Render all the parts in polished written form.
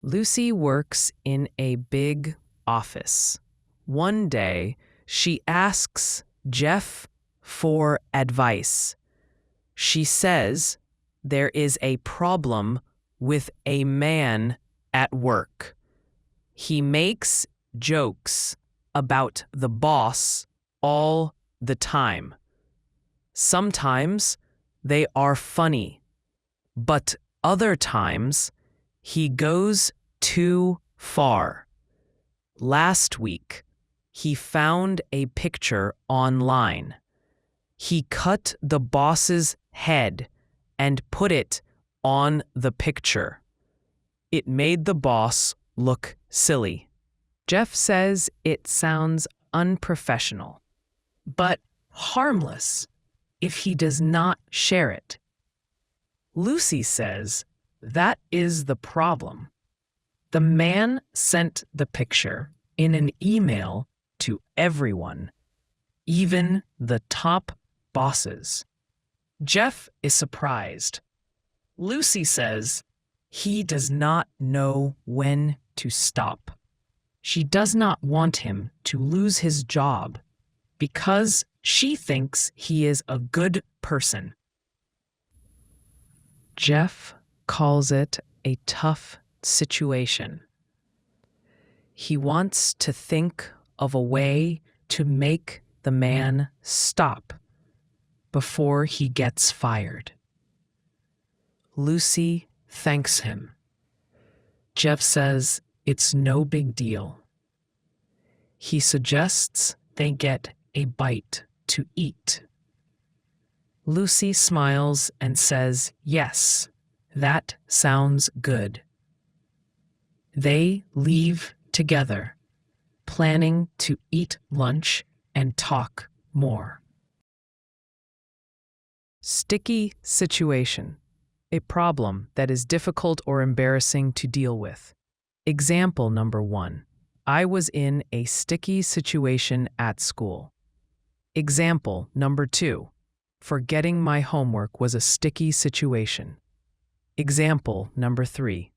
Lucy works in a big office. One day, she asks Jeff for advice. She says there is a problem with a man at work. He makes jokes about the boss all the time. Sometimes they are funny, but other times he goes too far. Last week, he found a picture online. He cut the boss's head and put it on the picture. It made the boss look silly. Jeff says it sounds unprofessional, but harmless if he does not share it. Lucy says that is the problem. The man sent the picture in an email to everyone, even the top bosses. Jeff is surprised. Lucy says he does not know when to stop. She does not want him to lose his job because she thinks he is a good person. Jeff calls it a tough situation. He wants to think of a way to make the man stop before he gets fired. Lucy thanks him. Jeff says it's no big deal. He suggests they get a bite to eat. Lucy smiles and says, "Yes, that sounds good." They leave together, planning to eat lunch and talk more. Sticky situation. A problem that is difficult or embarrassing to deal with. Example number 1. I was in a sticky situation at school. Example number 2. Forgetting my homework was a sticky situation. Example number 3.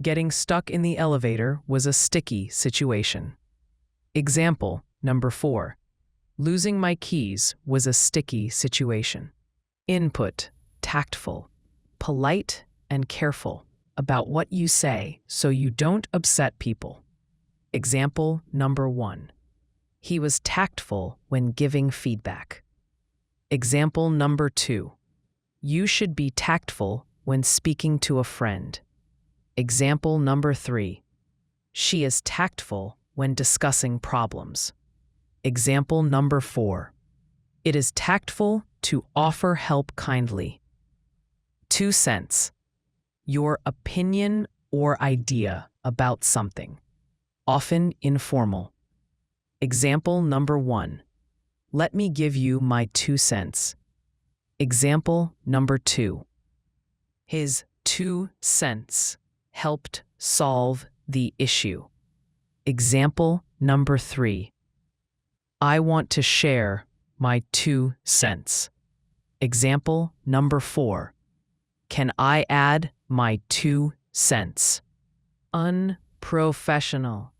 Getting stuck in the elevator was a sticky situation. Example number 4. Losing my keys was a sticky situation. Input: tactful, polite, and careful about what you say so you don't upset people. Example number 1. He was tactful when giving feedback. Example number 2. You should be tactful when speaking to a friend. Example number 3. She is tactful when discussing problems. Example number 4. It is tactful to offer help kindly. 2 cents. Your opinion or idea about something, often informal. Example number 1. Let me give you my 2 cents. Example number 2. His 2 cents helped solve the issue. Example number 3. I want to share my 2 cents. Example number 4. Can I add my 2 cents? Unprofessional.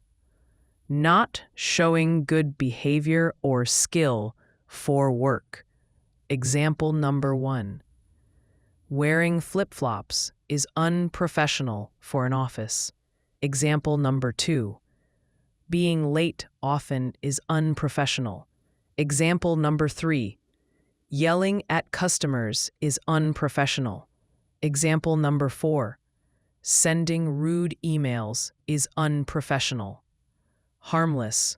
Not showing good behavior or skill for work. Example number 1. Wearing flip-flops is unprofessional for an office. Example number 2. Being late often is unprofessional. Example number 3. Yelling at customers is unprofessional. Example number 4. Sending rude emails is unprofessional. Harmless.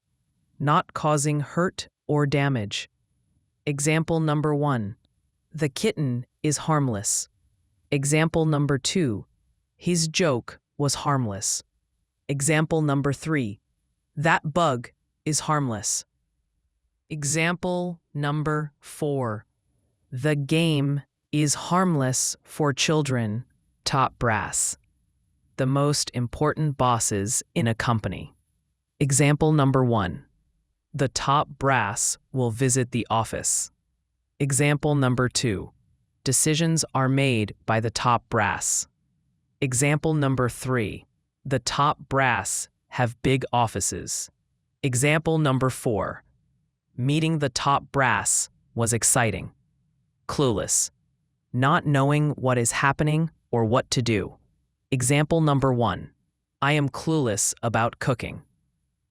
Not causing hurt or damage. Example number 1. The kitten is harmless. Example number 2. His joke was harmless. Example number 3. That bug is harmless. Example number 4. The game is harmless for children. Top brass. The most important bosses in a company. Example number 1. The top brass will visit the office. Example number 2. Decisions are made by the top brass. Example number 3. the top brass have big offices. Example number 4. Meeting the top brass was exciting. Clueless. Not knowing what is happening or what to do. Example number 1. I am clueless about cooking.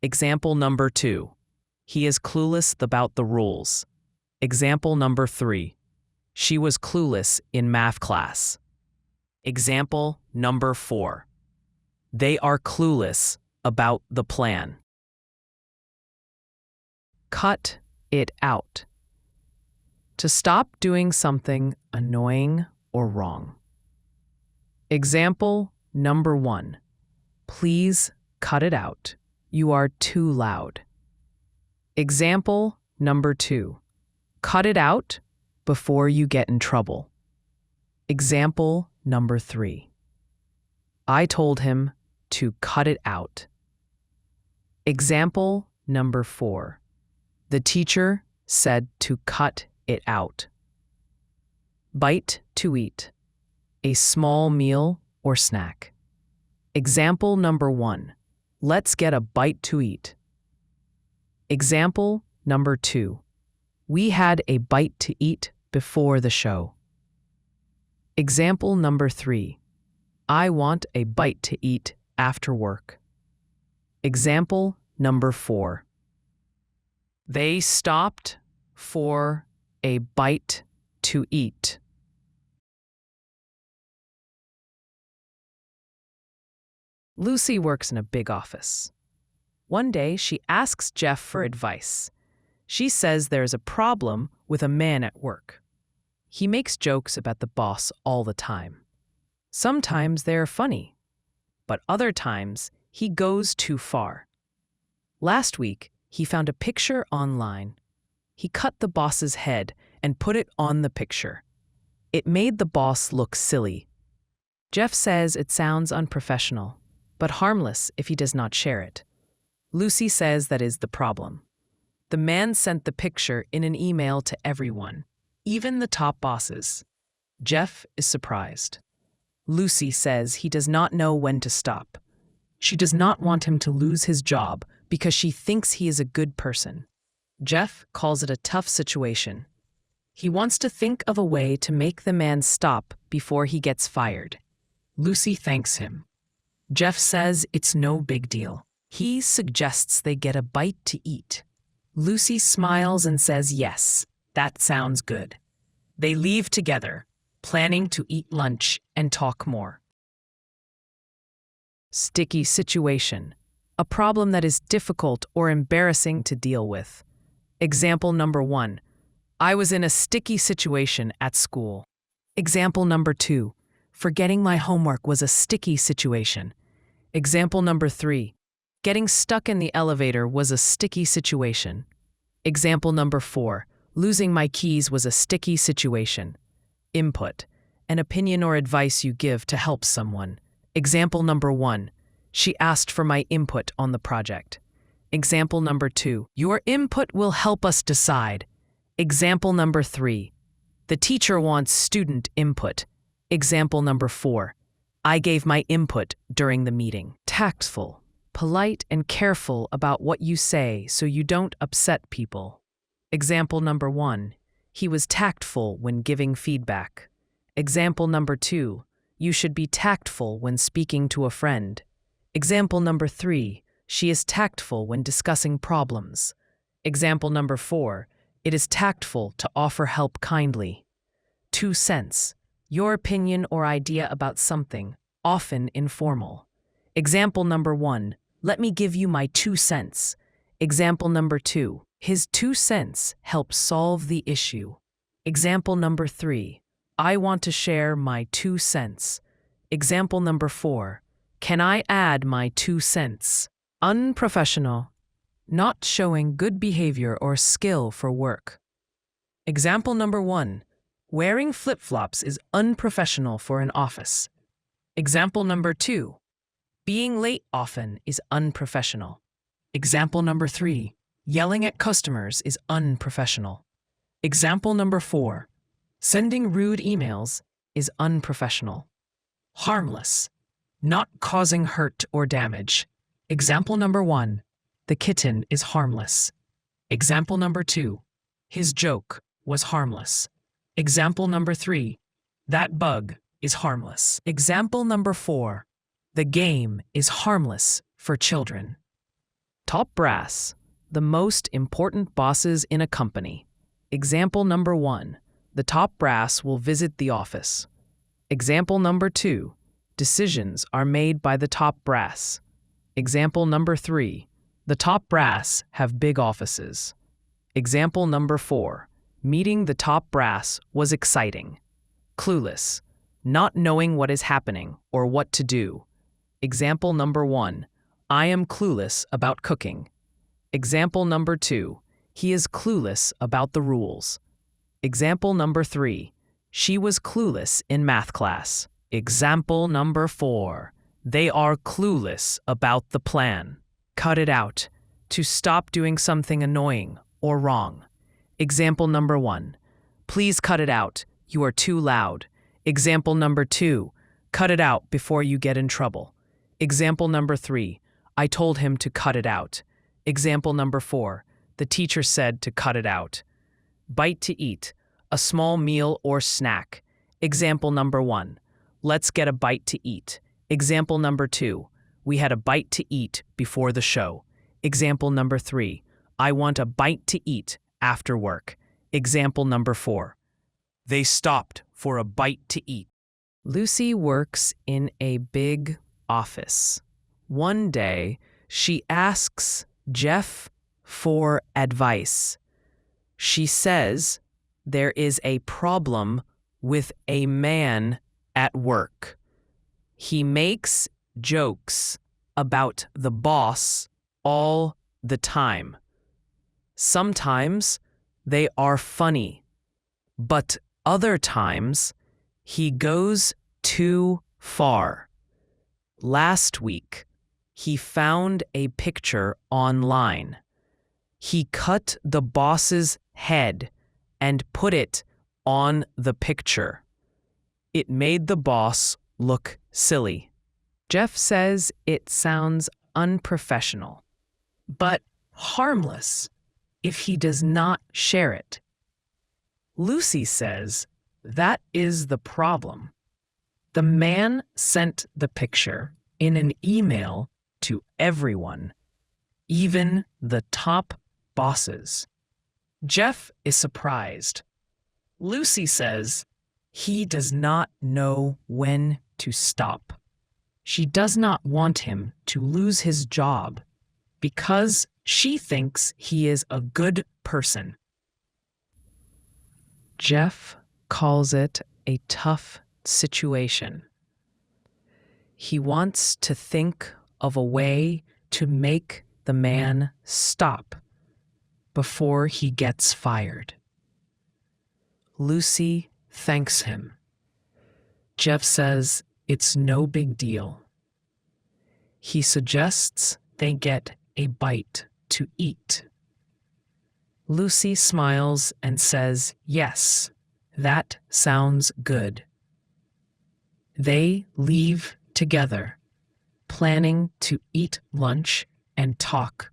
Example number 2. He is clueless about the rules. Example number 3. She was clueless in math class. Example number 4. They are clueless about the plan. Cut it out. To stop doing something annoying or wrong. Example number 1. Please cut it out. You are too loud. Example number 2. Cut it out before you get in trouble. Example number 3. I told him to cut it out. Example number 4. The teacher said to cut it out. Bite to eat. A small meal or snack. Example number 1. Let's get a bite to eat. Example number 2. We had a bite to eat before the show. Example number 3. I want a bite to eat after work. Example number 4. They stopped for a bite to eat. Lucy works in a big office. One day, she asks Jeff for advice. She says there's a problem with a man at work. He makes jokes about the boss all the time. Sometimes they're funny, but other times he goes too far. Last week, he found a picture online. He cut the boss's head and put it on the picture. It made the boss look silly. Jeff says it sounds unprofessional, but harmless if he does not share it. Lucy says that is the problem. The man sent the picture in an email to everyone, even the top bosses. Jeff is surprised. Lucy says he does not know when to stop. She does not want him to lose his job because she thinks he is a good person. Jeff calls it a tough situation. He wants to think of a way to make the man stop before he gets fired. Lucy thanks him. Jeff says it's no big deal. He suggests they get a bite to eat. Lucy smiles and says yes, that sounds good. They leave together, planning to eat lunch and talk more. Sticky situation. A problem that is difficult or embarrassing to deal with. Example number 1. I was in a sticky situation at school. Example number 2. Forgetting my homework was a sticky situation. Example number 3. Getting stuck in the elevator was a sticky situation. Example number 4. Losing my keys was a sticky situation. Input. An opinion or advice you give to help someone. Example number 1. She asked for my input on the project. Example number 2. Your input will help us decide. Example number 3. The teacher wants student input. Example number 4. I gave my input during the meeting. Tactful. Polite and careful about what you say so you don't upset people. Example number 1. He was tactful when giving feedback. Example number 2. You should be tactful when speaking to a friend. Example number 3. She is tactful when discussing problems. Example number 4. It is tactful to offer help kindly. 2 cents. Your opinion or idea about something, often informal. Example number 1. Let me give you my 2 cents. Example number 2. His 2 cents helps solve the issue. Example number 3. I want to share my 2 cents. Example number 4. Can I add my 2 cents? Unprofessional. Not showing good behavior or skill for work. Example number 1. Wearing flip-flops is unprofessional for an office. Example number 2. Being late often is unprofessional. Example number 3. Yelling at customers is unprofessional. Example number 4. Sending rude emails is unprofessional. Harmless. not causing hurt or damage. Example number 1, the kitten is harmless. Example number 2, his joke was harmless. Example number 3, that bug is harmless. Example number 4, the game is harmless for children. Top brass, the most important bosses in a company. Example number 1, the top brass will visit the office. Example number 2, decisions are made by the top brass. Example number 3, the top brass have big offices. Example number 4, meeting the top brass was exciting. Clueless, not knowing what is happening or what to do. Example number 1, I am clueless about cooking. Example number 2, he is clueless about the rules. Example number 3, she was clueless in math class. Example number 4, they are clueless about the plan. Cut it out, to stop doing something annoying or wrong. Example number 1, please cut it out, you are too loud. Example number 2, cut it out before you get in trouble. Example number 3, I told him to cut it out. Example number 4, the teacher said to cut it out. Bite to eat, a small meal or snack. Example number 1, let's get a bite to eat. Example number 2, we had a bite to eat before the show. Example number 3, I want a bite to eat after work. Example number 4, they stopped for a bite to eat. Lucy works in a big office. One day, she asks Jeff for advice. She says there is a problem with a man at work. He makes jokes about the boss all the time. Sometimes they are funny, but other times he goes too far. Last week, he found a picture online. He cut the boss's head and put it on the picture. It made the boss look silly. Jeff says it sounds unprofessional, but harmless if he does not share it. Lucy says that is the problem. The man sent the picture in an email to everyone, even the top bosses. Jeff is surprised. Lucy says he does not know when to stop. She does not want him to lose his job because she thinks he is a good person. Jeff calls it a tough situation. He wants to think of a way to make the man stop before he gets fired. Lucy thanks him. Jeff says it's no big deal. He suggests they get a bite to eat. Lucy smiles and says, yes, that sounds good. They leave together, planning to eat lunch and talk